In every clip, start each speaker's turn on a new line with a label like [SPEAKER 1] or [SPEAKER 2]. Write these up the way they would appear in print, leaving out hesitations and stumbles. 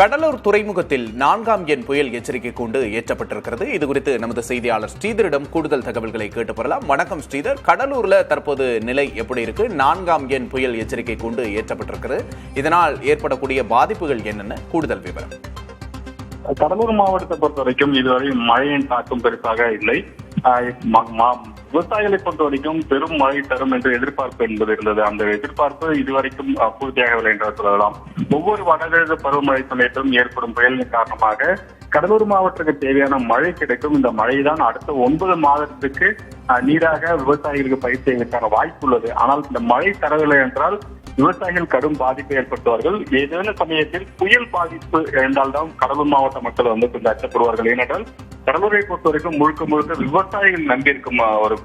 [SPEAKER 1] கடலூர் துறைமுகத்தில் 4ஆம் எண் புயல் எச்சரிக்கை கூண்டு ஏற்றப்பட்டிருக்கிறது. இதுகுறித்து நமது செய்தியாளர் ஸ்ரீதரிடம் கூடுதல் தகவல்களை கேட்டு பெறலாம். வணக்கம் ஸ்ரீதர், கடலூர்ல தற்போது நிலை எப்படி இருக்கு? 4ஆம் எண் புயல் எச்சரிக்கை கூண்டு ஏற்றப்பட்டிருக்கிறது. இதனால் ஏற்படக்கூடிய பாதிப்புகள் என்னென்ன? கூடுதல் விவரம்.
[SPEAKER 2] கடலூர் மாவட்டத்தை பொறுத்த வரைக்கும் இதுவரை மழையின் தாக்கம் பெருசாக இல்லை. விவசாயிகளை பொறுத்த வரைக்கும் பெரும் மழை தரும் என்று எதிர்பார்ப்பு என்பது இருந்தது. அந்த எதிர்பார்ப்பு இதுவரைக்கும் பூர்த்தியாகவில்லை என்று சொல்லலாம். ஒவ்வொரு வடகிழக்கு பருவமழை சமயத்திலும் ஏற்படும் புயலின் காரணமாக கடலூர் மாவட்டத்துக்கு தேவையான மழை கிடைக்கும். இந்த மழைதான் அடுத்த 9 மாதத்துக்கு நீராக விவசாயிகளுக்கு பயிர் செய்வதற்கான வாய்ப்பு உள்ளது. ஆனால் இந்த மழை தரவில்லை என்றால் விவசாயிகள் கடும் பாதிப்பை ஏற்படுத்துவார்கள். ஏதேனும் சமயத்தில் புயல் பாதிப்பு இருந்தால்தான் கடலூர் மாவட்ட மக்கள் கொஞ்சம் அச்சப்படுவார்கள். ஏனென்றால் கடலூரை பொறுத்த வரைக்கும் முழுக்க முழுக்க விவசாயிகள் நம்பியிருக்கும் ஒரு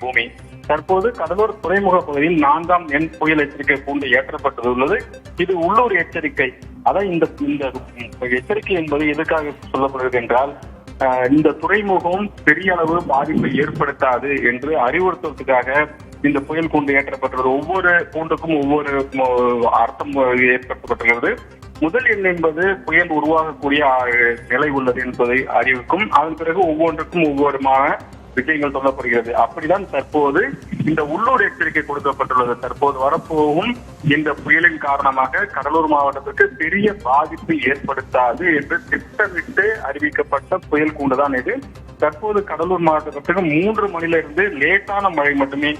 [SPEAKER 2] பூமி. தற்போது கடலூர் துறைமுக பகுதியில் 4ஆம் எண் புயல் எச்சரிக்கை கூண்டு ஏற்றப்பட்டுள்ளது. இது உள்ளூர் எச்சரிக்கை. அதான் இந்த எச்சரிக்கை என்பது எதுக்காக சொல்லப்படுகிறது என்றால், இந்த துறைமுகம் பெரிய அளவு பாதிப்பை ஏற்படுத்தாது என்று அறிவுறுத்துவதற்காக இந்த புயல் கூண்டு ஏற்றப்பட்டுள்ளது. ஒவ்வொரு கூண்டுக்கும் ஒவ்வொரு அர்த்தம் ஏற்படுத்தப்பட்டுள்ளது. முதல் எண் என்பது புயல் உருவாகக்கூடிய நிலை உள்ளது என்பதை அறிவிக்கும். அதன் பிறகு ஒவ்வொன்றுக்கும் ஒவ்வொருமான விஷயங்கள் சொல்லப்படுகிறது. அப்படிதான் தற்போது இந்த உள்ளூர் எச்சரிக்கை கொடுக்கப்பட்டுள்ளது. தற்போது வரப்போகும் இந்த புயலின் காரணமாக கடலூர் மாவட்டத்திற்கு பெரிய பாதிப்பு ஏற்படுத்தாது என்று திட்டமிட்டு அறிவிக்கப்பட்ட புயல் கூண்டுதான் இது. தற்போது கடலூர் மாவட்டத்துக்கு 3 மணிலிருந்து லேட்டான மழை மட்டுமே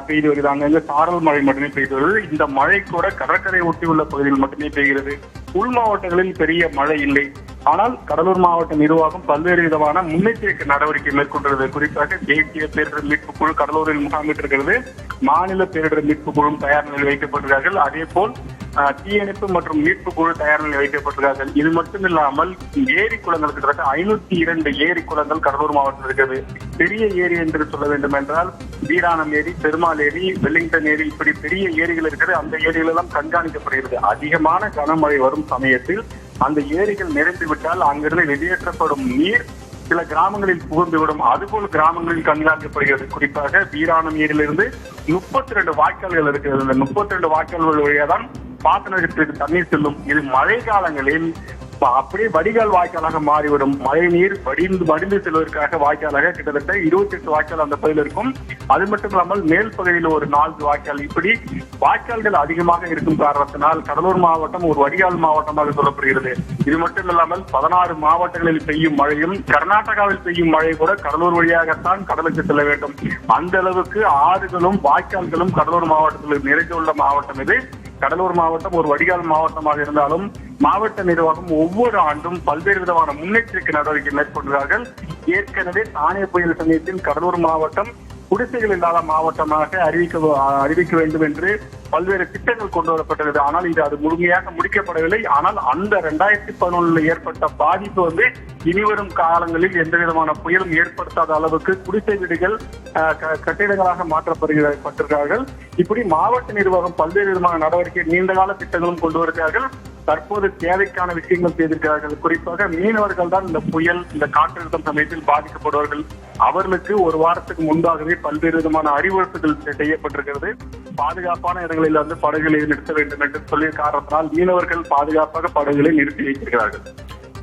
[SPEAKER 2] பெய்து வருகிறது. அங்கங்க சாரல் மழை மட்டுமே பெய்து வருகிறது. இந்த மழை கூட கடற்கரை ஒட்டியுள்ள பகுதியில் மட்டுமே பெய்கிறது. உள் மாவட்டங்களில் பெரிய மழை இல்லை. ஆனால் கடலூர் மாவட்ட நிர்வாகம் பல்வேறு விதமான முன்னெச்சரிக்கை நடவடிக்கை மேற்கொண்டுள்ளது. குறிப்பாக தேசிய பேரிடர் மீட்பு குழு கடலூரில் முகாமிட்டிருக்கிறது. மாநில பேரிடர் மீட்பு குழு தயார் நிலையில் வைக்கப்பட்டிருக்கிறார்கள். அதே போல் தீயணைப்பு மற்றும் மீட்பு குழு தயார் நிலையில் வைக்கப்பட்டிருக்கிறார்கள். இது மட்டும் இல்லாமல் ஏரி குளங்கள் கிட்டத்தட்ட 502 ஏரி குளங்கள் கடலூர் மாவட்டத்தில் இருக்கிறது. பெரிய ஏரி என்று சொல்ல வேண்டும் என்றால் வீராணம் ஏரி, பெருமாள் ஏரி, வெல்லிங்டன் ஏரி, இப்படி பெரிய ஏரிகள் இருக்கிறது. அந்த ஏரிகள் எல்லாம் கண்காணிக்கப்படுகிறது. அதிகமான கனமழை வரும் சமயத்தில் அந்த ஏரிகள் நிரம்பிவிட்டால் அங்கிருந்து வெளியேற்றப்படும் நீர் சில கிராமங்களில் புகுந்துவிடும். அதுபோல் கிராமங்களில் கண்காணிக்கப்படுகிறது. குறிப்பாக வீராணம் ஏரியிலிருந்து 32 வாய்க்கால்கள் இருக்கிறது. இந்த 32 வாய்க்கால்கள் வழியாக தான் பாசனத்திற்கு தண்ணீர் செல்லும். இது மழை காலங்களில் அப்படியே வடிகால் வாய்க்காலாக மாறிவிடும். மழை நீர் வடிந்து செல்வதற்காக வாய்க்காலாக கிட்டத்தட்ட 28 வாய்க்கால் அந்த பகுதியில் இருக்கும். அது மட்டும் இல்லாமல் மேல் பகுதியில் ஒரு 4 வாய்க்கால், இப்படி வாய்க்கால்கள் அதிகமாக இருக்கும் காரணத்தினால் கடலூர் மாவட்டம் ஒரு வடிகால் மாவட்டமாக சொல்லப்படுகிறது. இது மட்டும் இல்லாமல் 16 மாவட்டங்களில் பெய்யும் மழையும் கர்நாடகாவில் பெய்யும் மழை கூட கடலூர் வழியாகத்தான் கடலுக்கு செல்ல வேண்டும். அந்த அளவுக்கு ஆறுகளும் வாய்க்கால்களும் கடலூர் மாவட்டத்தில் நிறைந்துள்ள மாவட்டம் இது. கடலூர் மாவட்டம் ஒரு வடிகால் மாவட்டமாக இருந்தாலும் மாவட்ட நிர்வாகம் ஒவ்வொரு ஆண்டும் பல்வேறு விதமான முன்னெச்சரிக்கை நடவடிக்கை மேற்கொள்கிறார்கள். ஏற்கனவே தானே புயல் சமயத்தில் கடலூர் மாவட்டம் குடிசைகள் இல்லாத மாவட்டமாக அறிவிக்க வேண்டும் என்று பல்வேறு திட்டங்கள் கொண்டு வரப்பட்டது. ஆனால் அது முழுமையாக முடிக்கப்படவில்லை. ஆனால் அந்த 2011 ஏற்பட்ட பாதிப்பு இனிவரும் காலங்களில் எந்த விதமான புயலும் ஏற்படுத்தாத அளவுக்கு குடிசை வீடுகள் கட்டிடங்களாக மாற்றப்பட்டிருக்கிறார்கள். இப்படி மாவட்ட நிர்வாகம் பல்வேறு விதமான நடவடிக்கை நீண்டகால திட்டங்களும் கொண்டு வருகிறார்கள். தற்போது தேவைக்கான விஷயங்கள் செய்திருக்கிறார்கள். குறிப்பாக மீனவர்கள் தான் இந்த புயல், இந்த காற்றழுத்தம் சமயத்தில் பாதிக்கப்படுவார்கள். அவர்களுக்கு ஒரு வாரத்துக்கு முன்பாகவே பல்வேறு விதமான அறிவுறுத்தல்கள் செய்யப்பட்டிருக்கிறது. பாதுகாப்பான இடங்களில் படகுகளை நிறுத்த வேண்டும் என்று சொல்லிய காரணத்தினால் மீனவர்கள் பாதுகாப்பாக படகுகளை நிறுத்தி வைத்திருக்கிறார்கள்.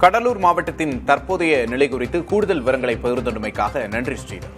[SPEAKER 1] கடலூர் மாவட்டத்தின் தற்போதைய நிலை குறித்து கூடுதல் விவரங்களை பகிர்ந்தமைக்காக நன்றி ஸ்ரீதர்.